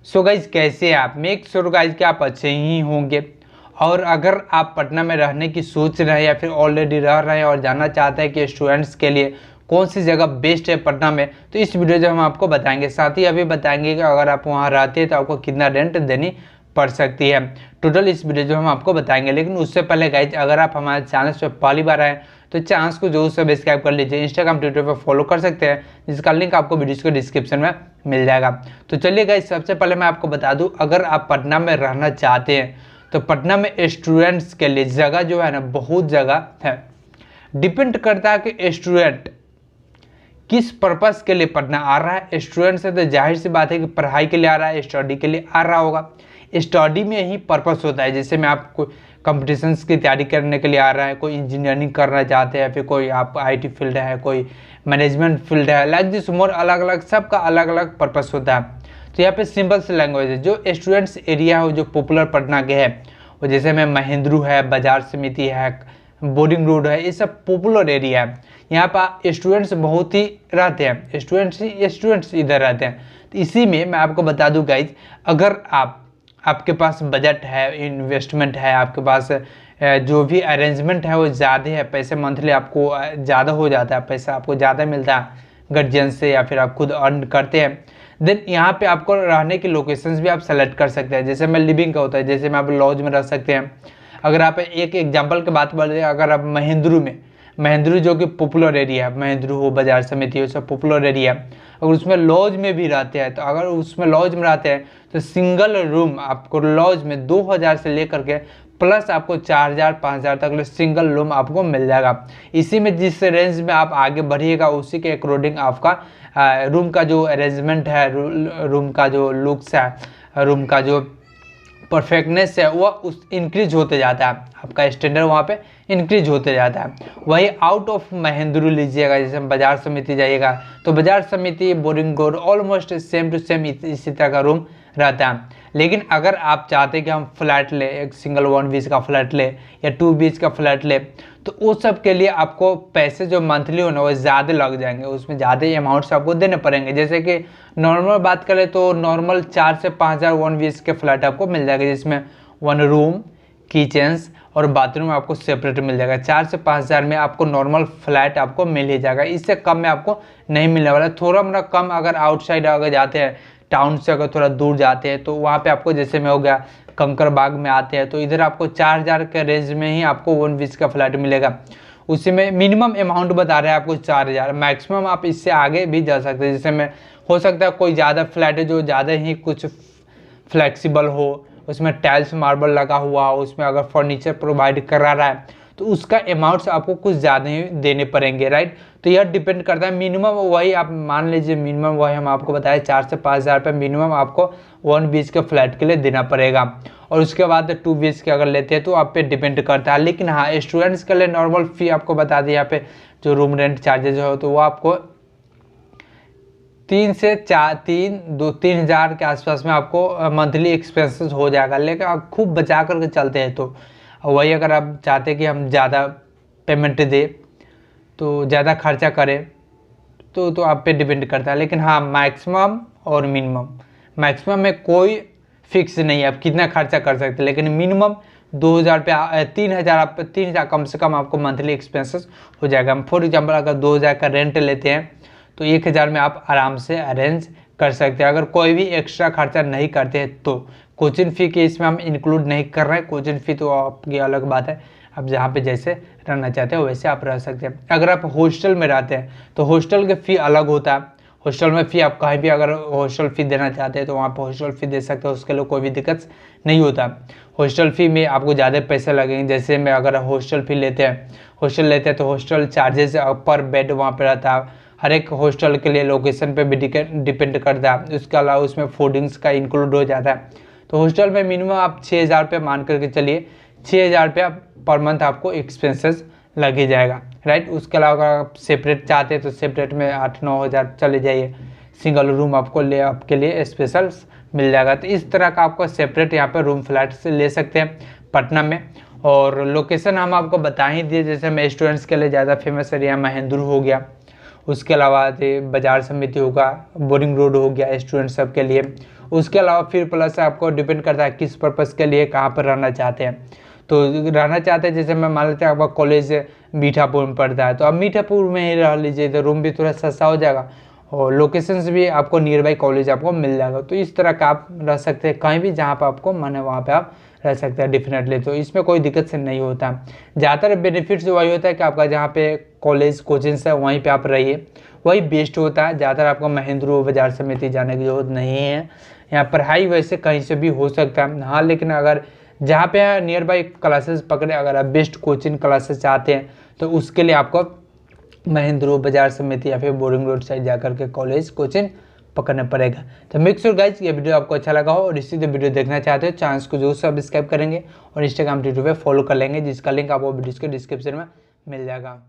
So guys कैसे हैं आप। मेक श्योर गाइज कि आप अच्छे ही होंगे। और अगर आप पटना में रहने की सोच रहे हैं या फिर ऑलरेडी रह रहे हैं और जानना चाहते हैं कि स्टूडेंट्स के लिए कौन सी जगह बेस्ट है पटना में, तो इस वीडियो जो हम आपको बताएंगे। साथ ही अभी बताएंगे कि अगर आप वहाँ रहते हैं तो आपको कितना रेंट देनी पड़ सकती है। टोटल इस वीडियो जो हम आपको बताएंगे। लेकिन उससे पहले गाइज अगर आप हमारे चैनल पर पहली बार आए तो चैनल को जरूर सब्सक्राइब कर लीजिए। इंस्टाग्राम ट्विटर पर फॉलो कर सकते हैं, जिसका लिंक आपको वीडियो के डिस्क्रिप्शन में मिल जाएगा। तो चलिए गाइज सबसे पहले मैं आपको बता दूं, अगर आप पटना में रहना चाहते हैं तो पटना में स्टूडेंट्स के लिए जगह जो है ना बहुत जगह है। डिपेंड करता है कि स्टूडेंट किस पर्पस के लिए पढ़ना आ रहा है। स्टूडेंट से तो जाहिर सी बात है कि पढ़ाई के लिए आ रहा है, स्टडी के लिए आ रहा होगा। स्टडी में ही पर्पस होता है। जैसे मैं आपको कंपटीशंस की तैयारी करने के लिए आ रहा है, कोई इंजीनियरिंग करना चाहते हैं, फिर कोई आप आईटी फील्ड है, कोई मैनेजमेंट फील्ड है, लाइक दिस मोर अलग अलग सबका अलग अलग पर्पस होता है। तो यहाँ पे सिंपल से लैंग्वेज है। जो स्टूडेंट्स एरिया हो जो पॉपुलर पटना के है, वो जैसे में महेंद्रू है, बाजार समिति है, बोरिंग रोड है, ये सब पॉपुलर एरिया है। यहाँ पर स्टूडेंट्स बहुत ही रहते हैं, स्टूडेंट्स इधर रहते हैं। तो इसी में मैं आपको बता दूं गाइज, अगर आपके पास बजट है, इन्वेस्टमेंट है, आपके पास जो भी अरेंजमेंट है वो ज़्यादा है, पैसे मंथली आपको ज़्यादा हो जाता है, पैसा आपको ज़्यादा मिलता है गार्जियन से या फिर आप खुद अर्न करते हैं, देन यहाँ पे आपको रहने की लोकेशंस भी आप सेलेक्ट कर सकते हैं। जैसे मैं लिविंग का होता है, जैसे में आप लॉज में रह सकते हैं। अगर आप एक एग्जांपल की बात बोल रहे हैं, अगर आप महेंद्रू जो कि पॉपुलर एरिया है, महेंद्रू हो, बाजार समिति हो, सब पॉपुलर एरिया है, अगर उसमें लॉज में भी रहते हैं तो अगर उसमें लॉज में रहते हैं तो सिंगल रूम आपको लॉज में 2000 से लेकर के प्लस आपको 4000 5000 तक सिंगल रूम आपको मिल जाएगा। इसी में जिस रेंज में आप आगे बढ़िएगा उसी के अकॉर्डिंग आपका रूम का जो अरेंजमेंट है, रूम का जो लुक्स है, रूम का जो परफेक्टनेस है वो उस इंक्रीज होते जाता है, आपका स्टैंडर्ड वहाँ पे इंक्रीज होते जाता है। वही आउट ऑफ महेंद्रू लीजिएगा, जैसे बाजार समिति जाइएगा तो Bazar Samiti, Boring Road almost same to same इसी तरह का रूम रहता है। लेकिन अगर आप चाहते हैं कि हम फ्लैट ले, एक सिंगल 1 BH का फ्लैट ले या 2 BH का फ्लैट ले, तो उस सब के लिए आपको पैसे जो मंथली हो ना वो ज़्यादा लग जाएंगे, उसमें ज़्यादा अमाउंट्स आपको देने पड़ेंगे। जैसे कि नॉर्मल बात करें तो नॉर्मल 4 से 5000 1 BH के फ्लैट आपको मिल जाएगा, जिसमें 1 रूम, किचन्स और बाथरूम आपको सेपरेट मिल जाएगा। 4 से 5000 में आपको नॉर्मल फ्लैट आपको मिल ही जाएगा। इससे कम में आपको नहीं मिलने वाला। थोड़ा मोड़ा कम अगर आउटसाइड अगर जाते हैं, टाउन से अगर थोड़ा दूर जाते हैं तो वहाँ पे आपको, जैसे में हो गया कंकरबाग में आते हैं तो इधर आपको 4000 के रेंज में ही आपको 1 BH का फ्लैट मिलेगा। उसी में मिनिमम अमाउंट बता रहे हैं आपको 4000, मैक्सिमम आप इससे आगे भी जा सकते हैं। जैसे में हो सकता है कोई ज़्यादा फ्लैट है जो ज़्यादा ही कुछ फ्लैक्सीबल हो, उसमें टाइल्स मार्बल लगा हुआ हो, उसमें अगर फर्नीचर प्रोवाइड करा रहा है तो उसका अमाउंट्स आपको कुछ ज़्यादा ही देने पड़ेंगे, राइट। तो यह डिपेंड करता है। मिनिमम वही आप मान लीजिए, मिनिमम वही हम आपको बताएं 4 से 5000 रुपये मिनिमम आपको 1 BH के फ्लैट के लिए देना पड़ेगा। और उसके बाद 2 BH के अगर लेते हैं तो आप पे डिपेंड करता है। लेकिन हाँ, स्टूडेंट्स के लिए नॉर्मल फ़ी आपको बता दें, यहाँ पे जो रूम रेंट चार्जेज हो तो वो आपको 3,000 के आसपास में आपको मंथली एक्सपेंसेस हो जाएगा। लेकिन आप खूब बचा करके चलते हैं तो वही, अगर आप चाहते हैं कि हम ज़्यादा पेमेंट दें तो ज़्यादा खर्चा करें तो आप पे डिपेंड करता है। लेकिन हाँ, मैक्सिमम और मिनिमम, मैक्सिमम में कोई फिक्स नहीं है आप कितना खर्चा कर सकते हैं, लेकिन मिनिमम 2000 रुपये 3000 कम से कम आपको मंथली एक्सपेंसेस हो जाएगा। हम फॉर एग्जांपल अगर 2000 का रेंट लेते हैं तो 1000 में आप आराम से अरेंज कर सकते हैं। अगर कोई भी एक्स्ट्रा खर्चा नहीं करते हैं तो कोचिंग फ़ी के इसमें हम इंक्लूड नहीं कर रहे हैं। कोचिंग फ़ी तो आपकी अलग बात है, आप जहाँ पे जैसे रहना चाहते हो वैसे आप रह सकते हैं। अगर आप हॉस्टल में रहते हैं तो हॉस्टल के फ़ी अलग होता है। हॉस्टल में फ़ी आप कहीं भी अगर हॉस्टल फ़ी देना चाहते हैं तो वहाँ पर हॉस्टल फ़ी दे सकते हो, उसके लिए कोई भी दिक्कत नहीं होता। हॉस्टल फ़ी में आपको ज़्यादा पैसे लगेंगे। जैसे में अगर हॉस्टल लेते हैं तो हॉस्टल चार्जेस पर बेड वहाँ पर रहता है। हर एक हॉस्टल के लिए लोकेशन पे भी डिपेंड करता है। उसके अलावा उसमें फूडिंग्स का इंक्लूड हो जाता है। तो हॉस्टल में मिनिमम आप 6000 रुपये मान करके चलिए, 6000 रुपये पर मंथ आपको एक्सपेंसेस लग ही जाएगा, राइट। उसके अलावा अगर आप सेपरेट चाहते हैं तो सेपरेट में 8-9 हज़ार चले जाइए। सिंगल रूम आपके लिए स्पेशल मिल जाएगा। तो इस तरह का आपको सेपरेट यहाँ पर रूम फ्लैट से ले सकते हैं पटना में। और लोकेशन हम आपको बता ही दिए, जैसे मैं स्टूडेंट्स के लिए ज़्यादा फेमस एरिया महेंद्रू हो गया, उसके अलावा बाजार समिति होगा, बोरिंग रोड हो गया स्टूडेंट सब के लिए, उसके अलावा फिर प्लस आपको डिपेंड करता है किस पर्पज़ के लिए कहाँ पर रहना चाहते हैं। तो रहना चाहते हैं, जैसे मैं मान लेते हैं आपका कॉलेज मीठापुर में पड़ता है, तो आप मीठापुर में ही रह लीजिए, तो रूम भी थोड़ा सस्ता हो जाएगा और लोकेशंस भी आपको नियर बाई कॉलेज आपको मिल जाएगा। तो इस तरह का आप रह सकते हैं, कहीं भी जहाँ पर आपको मन है वहाँ पर आप रह सकते हैं डेफिनेटली। तो इसमें कोई दिक्कत से नहीं होता। ज़्यादातर बेनिफिट्स वही होता है कि आपका जहाँ पे कॉलेज कोचिंग्स है वहीं पे आप रहिए, वही बेस्ट होता है। ज़्यादातर आपको महेंद्र बाजार समिति जाने की जरूरत नहीं है। यहाँ पढ़ाई वैसे कहीं से भी हो सकता है, हाँ, लेकिन अगर जहाँ पे नियर बाई क्लासेस पकड़े, अगर आप बेस्ट कोचिंग क्लासेस चाहते हैं तो उसके लिए आपको महेंद्र बाजार समिति या फिर बोरिंग रोड साइड जाकर के कॉलेज कोचिंग पकड़ना पड़ेगा। तो मेक श्योर गाइज ये वीडियो आपको अच्छा लगा हो, और इसी से वीडियो देखना चाहते हो चैनल को जरूर सब्सक्राइब करेंगे और इंस्टाग्राम ट्विटर पे फॉलो कर लेंगे, जिसका लिंक आपको वीडियो के डिस्क्रिप्शन में मिल जाएगा।